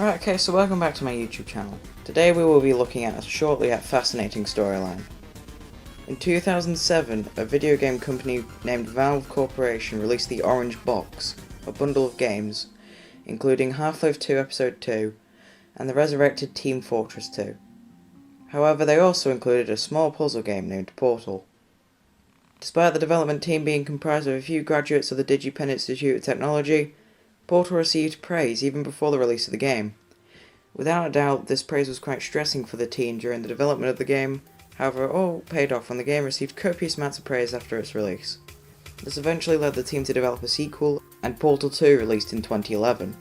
Right, okay, so welcome back to my YouTube channel. Today we will be looking at a fascinating storyline. In 2007, a video game company named Valve Corporation released the Orange Box, a bundle of games, including Half-Life 2 Episode 2 and the resurrected Team Fortress 2. However, they also included a small puzzle game named Portal. Despite the development team being comprised of a few graduates of the DigiPen Institute of Technology, Portal received praise even before the release of the game. Without a doubt, this praise was quite stressing for the team during the development of the game, however it all paid off when the game received copious amounts of praise after its release. This eventually led the team to develop a sequel, and Portal 2 released in 2011.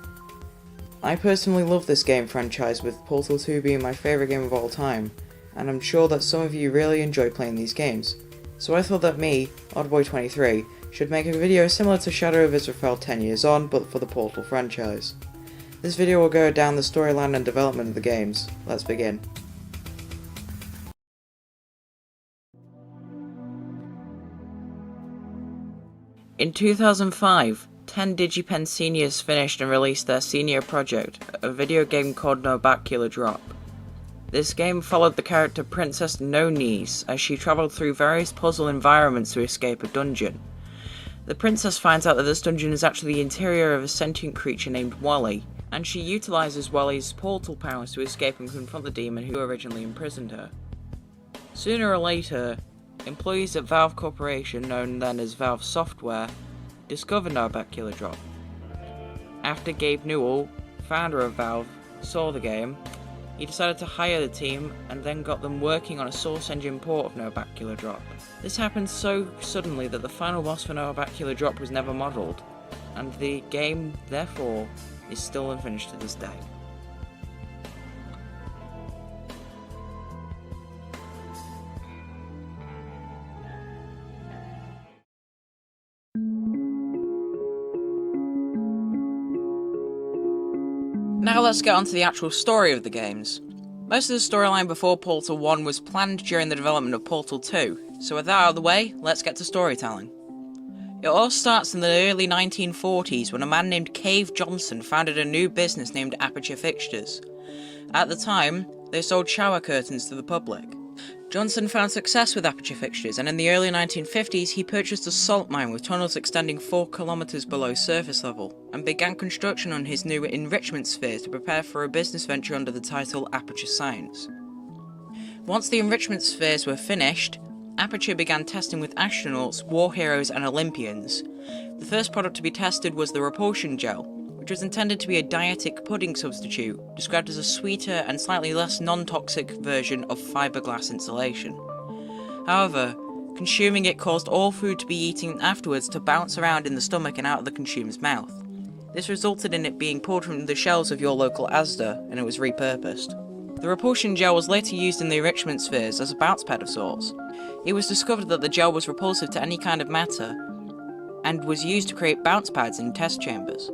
I personally love this game franchise, with Portal 2 being my favourite game of all time, and I'm sure that some of you really enjoy playing these games. So I thought that me, Oddboy23, should make a video similar to Shadow of Israphel 10 years on, but for the Portal franchise. This video will go down the storyline and development of the games. Let's begin. In 2005, 10 DigiPen seniors finished and released their senior project, a video game called Narbacular Drop. This game followed the character Princess No Knees as she travelled through various puzzle environments to escape a dungeon. The princess finds out that this dungeon is actually the interior of a sentient creature named Wally, and she utilises Wally's portal powers to escape and confront the demon who originally imprisoned her. Sooner or later, employees at Valve Corporation, known then as Valve Software, discovered Narbacular Drop. After Gabe Newell, founder of Valve, saw the game, he decided to hire the team and then got them working on a Source Engine port of Narbacular Drop. This happened so suddenly that the final boss for Narbacular Drop was never modelled, and the game, therefore, is still unfinished to this day. Now let's get on to the actual story of the games. Most of the storyline before Portal 1 was planned during the development of Portal 2, so with that out of the way, let's get to storytelling. It all starts in the early 1940s when a man named Cave Johnson founded a new business named Aperture Fixtures. At the time, they sold shower curtains to the public. Johnson found success with Aperture Fixtures, and in the early 1950s he purchased a salt mine with tunnels extending 4 kilometers below surface level, and began construction on his new enrichment spheres to prepare for a business venture under the title Aperture Science. Once the enrichment spheres were finished, Aperture began testing with astronauts, war heroes and Olympians. The first product to be tested was the repulsion gel, which was intended to be a dietic pudding substitute, described as a sweeter and slightly less non-toxic version of fiberglass insulation. However, consuming it caused all food to be eaten afterwards to bounce around in the stomach and out of the consumer's mouth. This resulted in it being pulled from the shelves of your local Asda, and it was repurposed. The repulsion gel was later used in the enrichment spheres as a bounce pad of sorts. It was discovered that the gel was repulsive to any kind of matter, and was used to create bounce pads in test chambers.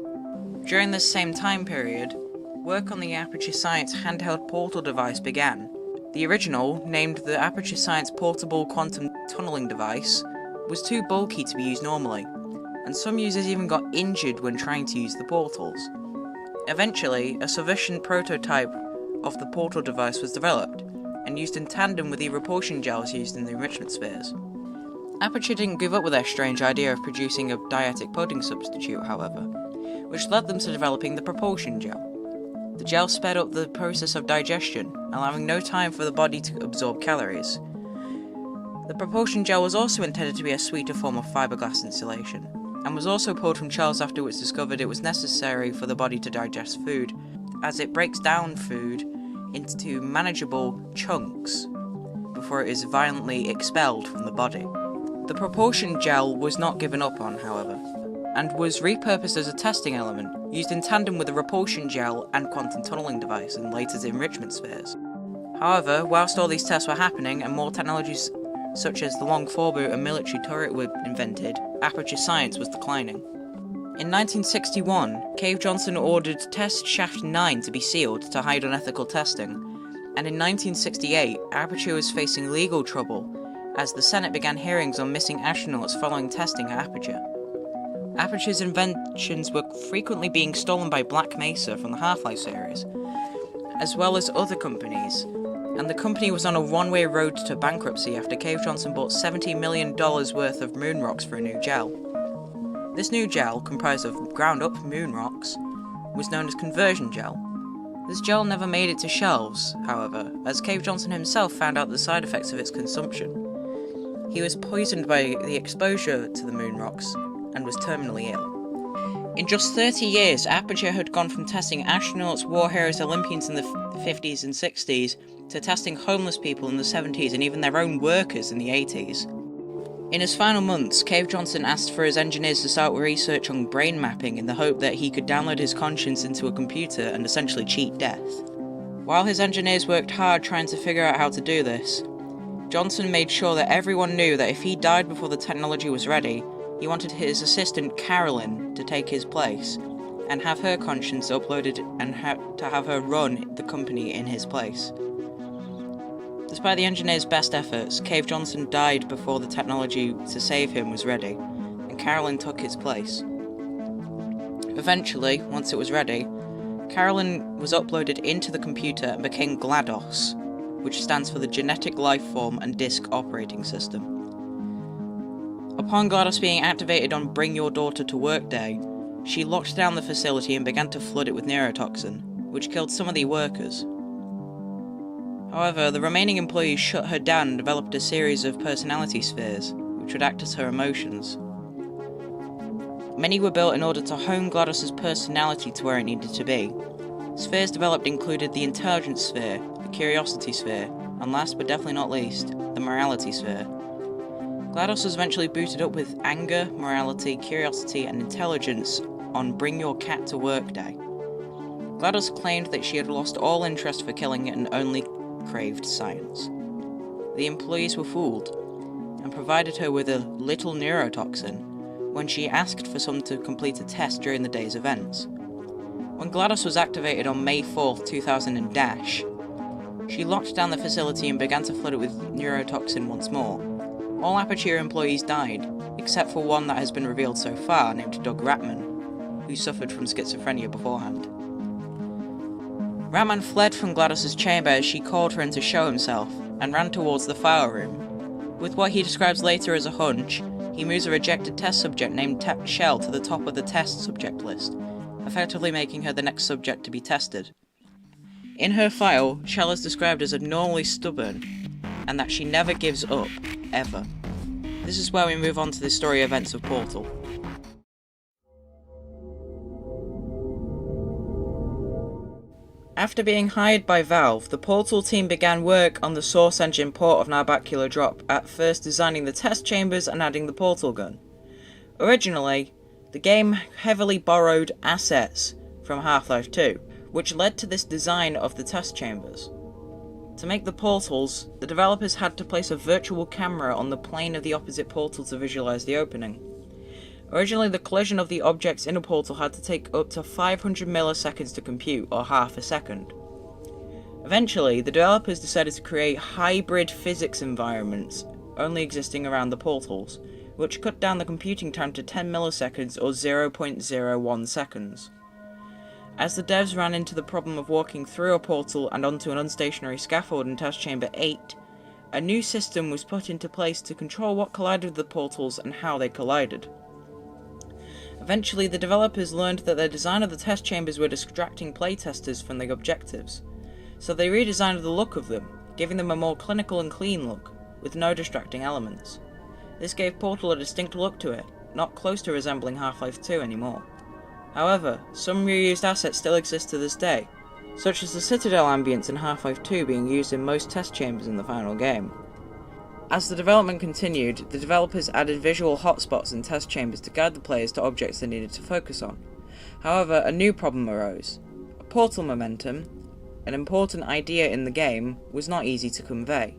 During this same time period, work on the Aperture Science handheld portal device began. The original, named the Aperture Science Portable Quantum Tunneling Device, was too bulky to be used normally, and some users even got injured when trying to use the portals. Eventually, a sufficient prototype of the portal device was developed, and used in tandem with the repulsion gels used in the enrichment spheres. Aperture didn't give up with their strange idea of producing a dietic pudding substitute, however, which led them to developing the propulsion gel. The gel sped up the process of digestion, allowing no time for the body to absorb calories. The propulsion gel was also intended to be a sweeter form of fiberglass insulation, and was also pulled from shelves after it was discovered it was necessary for the body to digest food, as it breaks down food into manageable chunks before it is violently expelled from the body. The propulsion gel was not given up on, however, and was repurposed as a testing element, used in tandem with the repulsion gel and quantum tunneling device in later enrichment spheres. However, whilst all these tests were happening and more technologies such as the long foreboot and military turret were invented, Aperture Science was declining. In 1961, Cave Johnson ordered Test Shaft 9 to be sealed to hide unethical testing, and in 1968, Aperture was facing legal trouble as the Senate began hearings on missing astronauts following testing at Aperture. Aperture's inventions were frequently being stolen by Black Mesa from the Half-Life series, as well as other companies, and the company was on a one-way road to bankruptcy after Cave Johnson bought $70 million worth of moon rocks for a new gel. This new gel, comprised of ground-up moon rocks, was known as conversion gel. This gel never made it to shelves, however, as Cave Johnson himself found out the side effects of its consumption. He was poisoned by the exposure to the moon rocks and was terminally ill. In just 30 years, Aperture had gone from testing astronauts, war heroes, Olympians in the 50s and 60s to testing homeless people in the 70s and even their own workers in the 80s. In his final months, Cave Johnson asked for his engineers to start research on brain mapping in the hope that he could download his conscience into a computer and essentially cheat death. While his engineers worked hard trying to figure out how to do this, Johnson made sure that everyone knew that if he died before the technology was ready, he wanted his assistant Carolyn to take his place and have her conscience uploaded and to have her run the company in his place. Despite the engineer's best efforts, Cave Johnson died before the technology to save him was ready, and Carolyn took his place. Eventually, once it was ready, Carolyn was uploaded into the computer and became GLaDOS, which stands for the Genetic Lifeform and Disk Operating System. Upon GLaDOS being activated on Bring Your Daughter to Work Day, she locked down the facility and began to flood it with neurotoxin, which killed some of the workers. However, the remaining employees shut her down and developed a series of personality spheres, which would act as her emotions. Many were built in order to hone GLaDOS's personality to where it needed to be. Spheres developed included the Intelligence Sphere, the Curiosity Sphere, and last but definitely not least, the Morality Sphere. GLaDOS was eventually booted up with Anger, Morality, Curiosity, and Intelligence on Bring Your Cat to Work Day. GLaDOS claimed that she had lost all interest for killing and only craved science. The employees were fooled, and provided her with a little neurotoxin when she asked for some to complete a test during the day's events. When GLaDOS was activated on May 4th, 2000 she locked down the facility and began to flood it with neurotoxin once more. All Aperture employees died, except for one that has been revealed so far, named Doug Ratman, who suffered from schizophrenia beforehand. Ratman fled from GLaDOS's chamber as she called for him to show himself, and ran towards the file room. With what he describes later as a hunch, he moves a rejected test subject named Shell to the top of the test subject list, effectively making her the next subject to be tested. In her file, Shell is described as abnormally stubborn, and that she never gives up, ever. This is where we move on to the story events of Portal. After being hired by Valve, the Portal team began work on the Source Engine port of Narbacular Drop, at first designing the test chambers and adding the portal gun. Originally, the game heavily borrowed assets from Half-Life 2, which led to this design of the test chambers. To make the portals, the developers had to place a virtual camera on the plane of the opposite portal to visualize the opening. Originally, the collision of the objects in a portal had to take up to 500 milliseconds to compute, or half a second. Eventually, the developers decided to create hybrid physics environments, only existing around the portals, which cut down the computing time to 10 milliseconds or 0.01 seconds. As the devs ran into the problem of walking through a portal and onto an unstationary scaffold in Test Chamber 8, a new system was put into place to control what collided with the portals and how they collided. Eventually, the developers learned that their design of the test chambers were distracting playtesters from the objectives, so they redesigned the look of them, giving them a more clinical and clean look, with no distracting elements. This gave Portal a distinct look to it, not close to resembling Half-Life 2 anymore. However, some reused assets still exist to this day, such as the Citadel ambience in Half-Life 2 being used in most test chambers in the final game. As the development continued, the developers added visual hotspots in test chambers to guide the players to objects they needed to focus on. However, a new problem arose. Portal momentum, an important idea in the game, was not easy to convey.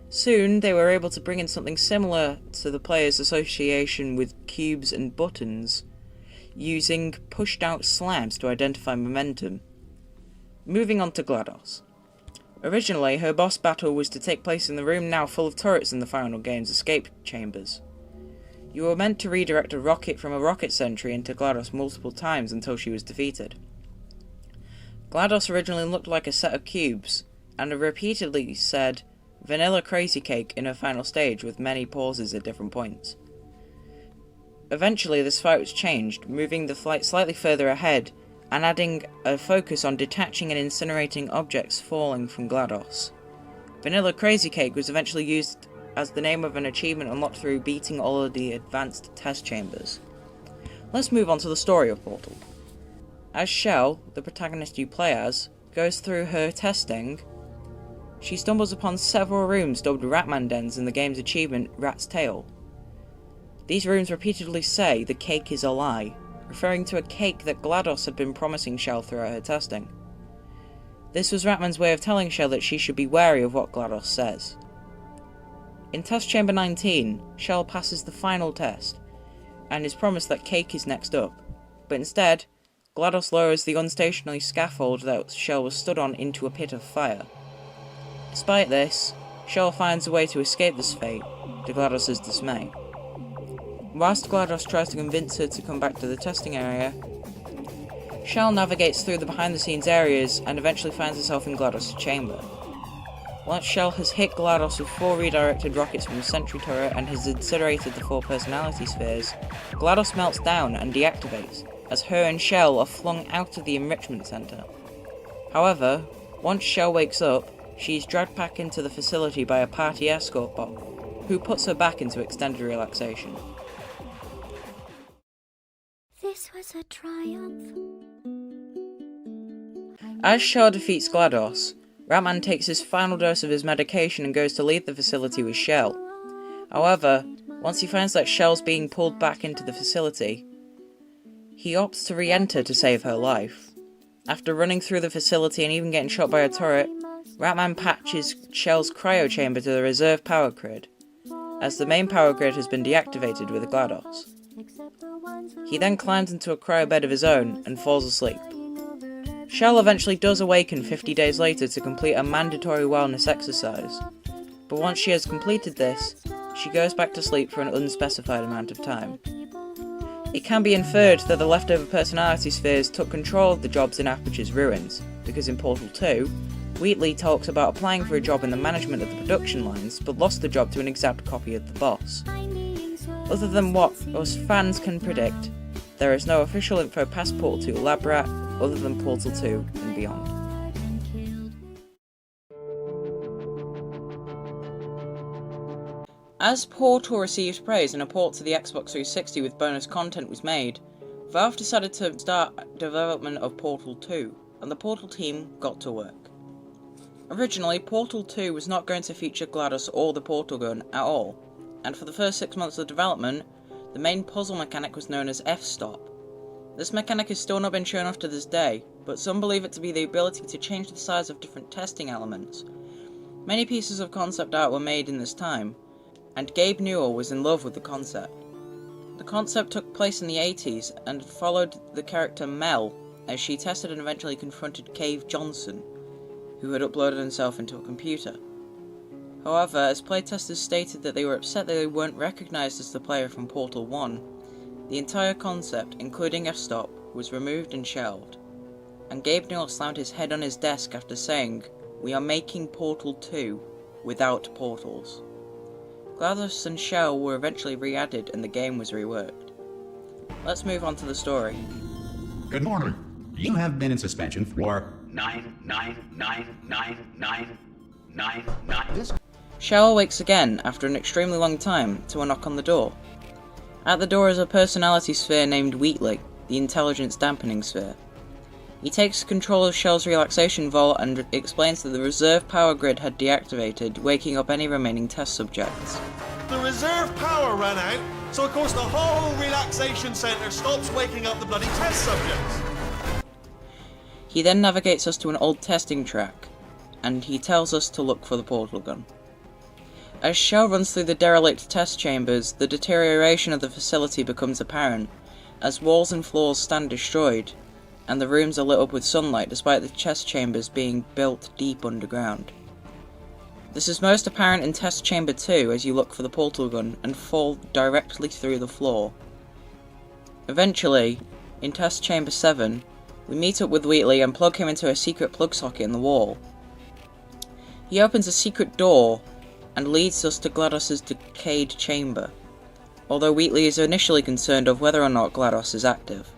Soon, they were able to bring in something similar to the player's association with cubes and buttons, using pushed-out slabs to identify momentum. Moving on to GLaDOS. Originally, her boss battle was to take place in the room now full of turrets in the final game's escape chambers. You were meant to redirect a rocket from a rocket sentry into GLaDOS multiple times until she was defeated. GLaDOS originally looked like a set of cubes, and repeatedly said "Vanilla Crazy Cake" in her final stage with many pauses at different points. Eventually this fight was changed, moving the flight slightly further ahead, and adding a focus on detaching and incinerating objects falling from GLaDOS. Vanilla Crazy Cake was eventually used as the name of an achievement unlocked through beating all of the advanced test chambers. Let's move on to the story of Portal. As Shell, the protagonist you play as, goes through her testing, she stumbles upon several rooms dubbed Ratman dens in the game's achievement Rat's Tail. These rooms repeatedly say the cake is a lie, referring to a cake that GLaDOS had been promising Shell throughout her testing. This was Ratman's way of telling Shell that she should be wary of what GLaDOS says. In Test Chamber 19, Shell passes the final test, and is promised that cake is next up, but instead, GLaDOS lowers the unstationary scaffold that Shell was stood on into a pit of fire. Despite this, Shell finds a way to escape this fate, to GLaDOS's dismay. Whilst GLaDOS tries to convince her to come back to the testing area, Shell navigates through the behind-the-scenes areas and eventually finds herself in GLaDOS' chamber. Once Shell has hit GLaDOS with 4 redirected rockets from the sentry turret and has incinerated the 4 personality spheres, GLaDOS melts down and deactivates, as her and Shell are flung out of the enrichment center. However, once Shell wakes up, she is dragged back into the facility by a party escort bot, who puts her back into extended relaxation. This was a triumph. As Shell defeats GLaDOS, Ratman takes his final dose of his medication and goes to leave the facility with Shell. However, once he finds that Shell's being pulled back into the facility, he opts to re-enter to save her life. After running through the facility and even getting shot by a turret, Ratman patches Shell's cryo chamber to the reserve power grid, as the main power grid has been deactivated with GLaDOS. He then climbs into a cryo bed of his own and falls asleep. Shell eventually does awaken 50 days later to complete a mandatory wellness exercise, but once she has completed this, she goes back to sleep for an unspecified amount of time. It can be inferred that the leftover personality spheres took control of the jobs in Aperture's ruins, because in Portal 2, Wheatley talks about applying for a job in the management of the production lines, but lost the job to an exact copy of the boss. Other than what us fans can predict, there is no official info past Portal 2 Lab Rat, other than Portal 2 and beyond. As Portal received praise and a port to the Xbox 360 with bonus content was made, Valve decided to start development of Portal 2, and the Portal team got to work. Originally, Portal 2 was not going to feature GLaDOS or the Portal gun at all, and for the first 6 months of development, the main puzzle mechanic was known as F-Stop. This mechanic has still not been shown off to this day, but some believe it to be the ability to change the size of different testing elements. Many pieces of concept art were made in this time, and Gabe Newell was in love with the concept. The concept took place in the 80s and followed the character Mel as she tested and eventually confronted Cave Johnson, who had uploaded himself into a computer. However, as playtesters stated that they were upset that they weren't recognised as the player from Portal 1, the entire concept, including F-Stop, was removed and shelved, and Gabe Newell slammed his head on his desk after saying, "We are making Portal 2 without portals." GLaDOS and Shell were eventually re-added and the game was reworked. Let's move on to the story. Good morning. You have been in suspension for 9999999. Shell awakes again after an extremely long time to a knock on the door. At the door is a personality sphere named Wheatley, the intelligence dampening sphere. He takes control of Shell's relaxation vault and explains that the reserve power grid had deactivated, waking up any remaining test subjects. The reserve power ran out, so of course the whole relaxation centre stops waking up the bloody test subjects. He then navigates us to an old testing track, and he tells us to look for the portal gun. As Shell runs through the derelict test chambers, the deterioration of the facility becomes apparent, as walls and floors stand destroyed, and the rooms are lit up with sunlight despite the test chambers being built deep underground. This is most apparent in Test Chamber 2 as you look for the portal gun and fall directly through the floor. Eventually, in Test Chamber 7, we meet up with Wheatley and plug him into a secret plug socket in the wall. He opens a secret door and leads us to GLaDOS' decayed chamber, although Wheatley is initially concerned of whether or not GLaDOS is active.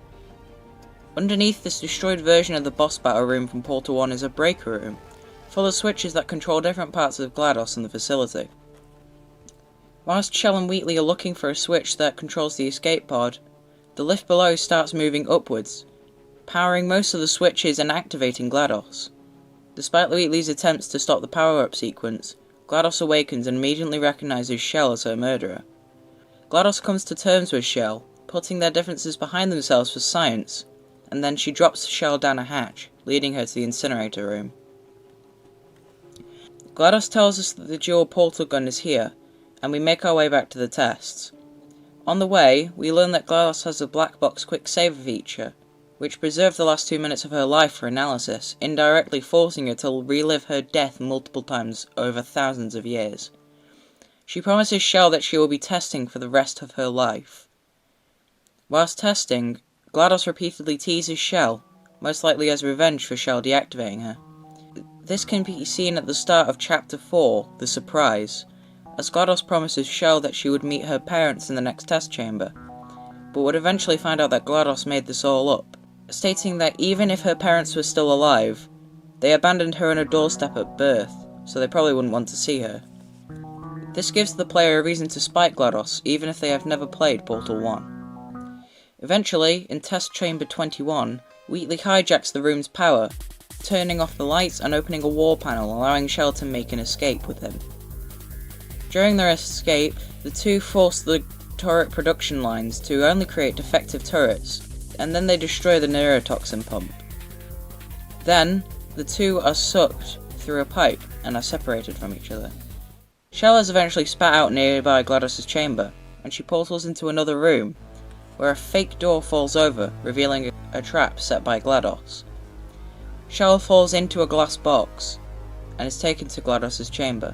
Underneath this destroyed version of the boss battle room from Portal 1 is a breaker room, full of switches that control different parts of GLaDOS and the facility. Whilst Shell and Wheatley are looking for a switch that controls the escape pod, the lift below starts moving upwards, powering most of the switches and activating GLaDOS. Despite Wheatley's attempts to stop the power-up sequence, GLaDOS awakens and immediately recognizes Shell as her murderer. GLaDOS comes to terms with Shell, putting their differences behind themselves for science, and then she drops Shell down a hatch, leading her to the incinerator room. GLaDOS tells us that the dual portal gun is here, and we make our way back to the tests. On the way, we learn that GLaDOS has a black box quick save feature, which preserved the last 2 minutes of her life for analysis, indirectly forcing her to relive her death multiple times over thousands of years. She promises Shell that she will be testing for the rest of her life. Whilst testing, GLaDOS repeatedly teases Shell, most likely as revenge for Shell deactivating her. This can be seen at the start of Chapter 4, The Surprise, as GLaDOS promises Shell that she would meet her parents in the next test chamber, but would eventually find out that GLaDOS made this all up, stating that even if her parents were still alive, they abandoned her on her doorstep at birth, so they probably wouldn't want to see her. This gives the player a reason to spite GLaDOS, even if they have never played Portal 1. Eventually, in Test Chamber 21, Wheatley hijacks the room's power, turning off the lights and opening a wall panel, allowing Shell to make an escape with him. During their escape, the two force the turret production lines to only create defective turrets, and then they destroy the neurotoxin pump. Then, the two are sucked through a pipe and are separated from each other. Shell is eventually spat out nearby GLaDOS' chamber, and she portals into another room, where a fake door falls over, revealing a trap set by GLaDOS. Shell falls into a glass box, and is taken to GLaDOS' chamber.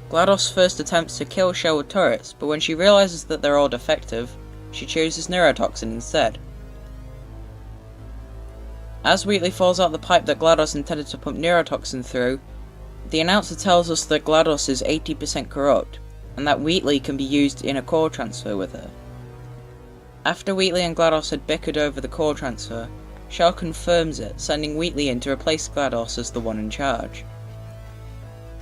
GLaDOS first attempts to kill Shell with turrets, but when she realizes that they're all defective, she chooses neurotoxin instead. As Wheatley falls out the pipe that GLaDOS intended to pump neurotoxin through, the announcer tells us that GLaDOS is 80% corrupt, and that Wheatley can be used in a core transfer with her. After Wheatley and GLaDOS had bickered over the core transfer, Shell confirms it, sending Wheatley in to replace GLaDOS as the one in charge.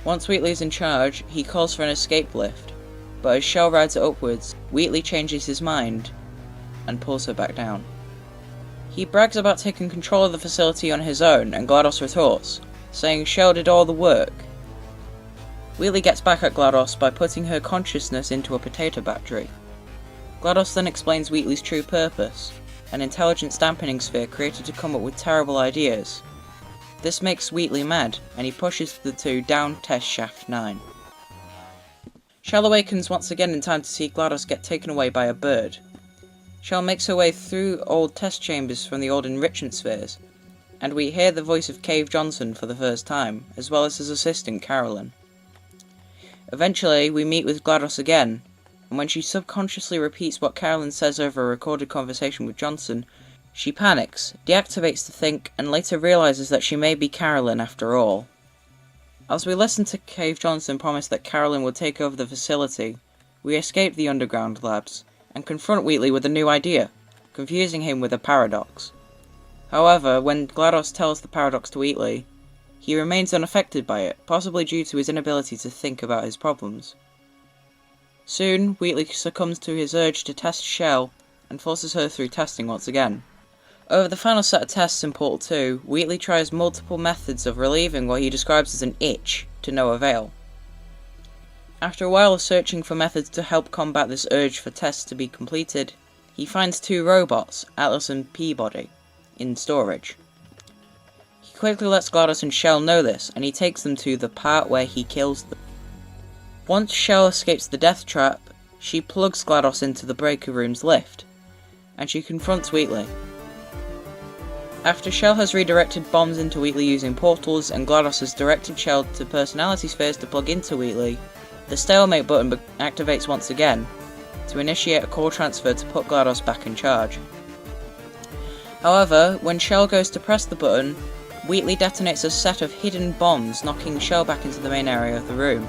Once Wheatley is in charge, he calls for an escape lift, but as Shell rides it upwards, Wheatley changes his mind and pulls her back down. He brags about taking control of the facility on his own, and GLaDOS retorts, saying Shell did all the work. Wheatley gets back at GLaDOS by putting her consciousness into a potato battery. GLaDOS then explains Wheatley's true purpose, an intelligence dampening sphere created to come up with terrible ideas. This makes Wheatley mad, and he pushes the two down Test Shaft 9. Shell awakens once again in time to see GLaDOS get taken away by a bird. Shell makes her way through old test chambers from the old enrichment spheres, and we hear the voice of Cave Johnson for the first time, as well as his assistant Carolyn. Eventually, we meet with GLaDOS again, and when she subconsciously repeats what Carolyn says over a recorded conversation with Johnson, she panics, deactivates the think, and later realizes that she may be Carolyn after all. As we listen to Cave Johnson promise that Carolyn will take over the facility, we escape the underground labs, and confront Wheatley with a new idea, confusing him with a paradox. However, when GLaDOS tells the paradox to Wheatley, he remains unaffected by it, possibly due to his inability to think about his problems. Soon, Wheatley succumbs to his urge to test Shell, and forces her through testing once again. Over the final set of tests in Portal 2, Wheatley tries multiple methods of relieving what he describes as an itch, to no avail. After a while of searching for methods to help combat this urge for tests to be completed, he finds two robots, Atlas and Peabody, in storage. He quickly lets GLaDOS and Shell know this, and he takes them to the part where he kills them. Once Shell escapes the death trap, she plugs GLaDOS into the breaker room's lift, and she confronts Wheatley. After Shell has redirected bombs into Wheatley using portals, and GLaDOS has directed Shell to personality spheres to plug into Wheatley, the stalemate button activates once again, to initiate a core transfer to put GLaDOS back in charge. However, when Shell goes to press the button, Wheatley detonates a set of hidden bombs, knocking Shell back into the main area of the room.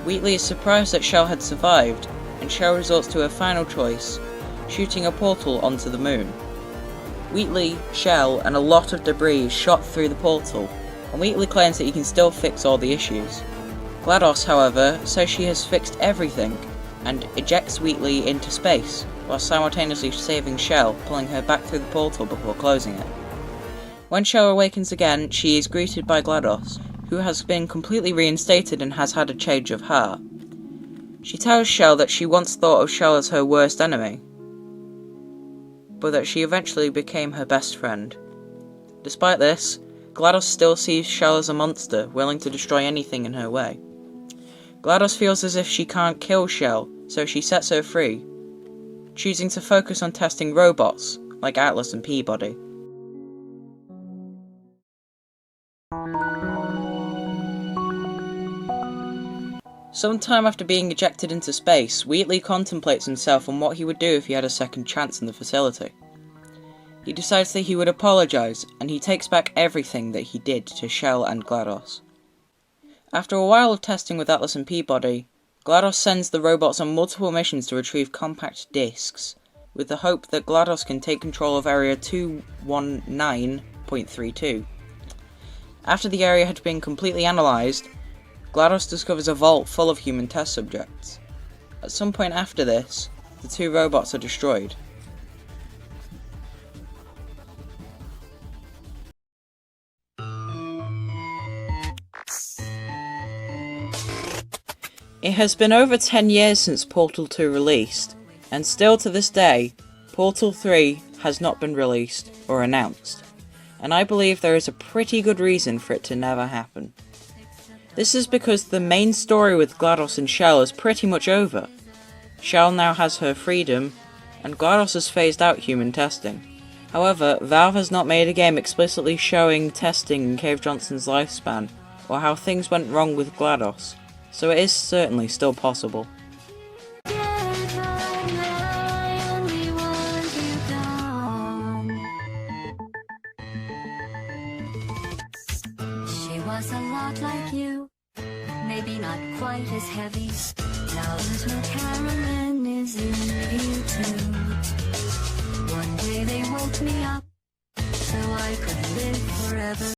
Wheatley is surprised that Shell had survived, and Shell resorts to her final choice, shooting a portal onto the moon. Wheatley, Shell, and a lot of debris is shot through the portal, and Wheatley claims that he can still fix all the issues. GLaDOS, however, says she has fixed everything, and ejects Wheatley into space, while simultaneously saving Shell, pulling her back through the portal before closing it. When Shell awakens again, she is greeted by GLaDOS, who has been completely reinstated and has had a change of heart. She tells Shell that she once thought of Shell as her worst enemy, but that she eventually became her best friend. Despite this, GLaDOS still sees Shell as a monster, willing to destroy anything in her way. GLaDOS feels as if she can't kill Shell, so she sets her free, choosing to focus on testing robots, like Atlas and Peabody. Sometime after being ejected into space, Wheatley contemplates himself on what he would do if he had a second chance in the facility. He decides that he would apologise, and he takes back everything that he did to Shell and GLaDOS. After a while of testing with Atlas and Peabody, GLaDOS sends the robots on multiple missions to retrieve compact discs, with the hope that GLaDOS can take control of Area 219.32. After the area had been completely analysed, GLaDOS discovers a vault full of human test subjects. At some point after this, the two robots are destroyed. It has been over 10 years since Portal 2 released, and still to this day, Portal 3 has not been released or announced, and I believe there is a pretty good reason for it to never happen. This is because the main story with GLaDOS and Shell is pretty much over. Shell now has her freedom, and GLaDOS has phased out human testing. However, Valve has not made a game explicitly showing testing in Cave Johnson's lifespan, or how things went wrong with GLaDOS, so it is certainly still possible. She was a lot like you, maybe not quite as heavy. Now little Carolyn is in you too. One day they woke me up, so I could live forever.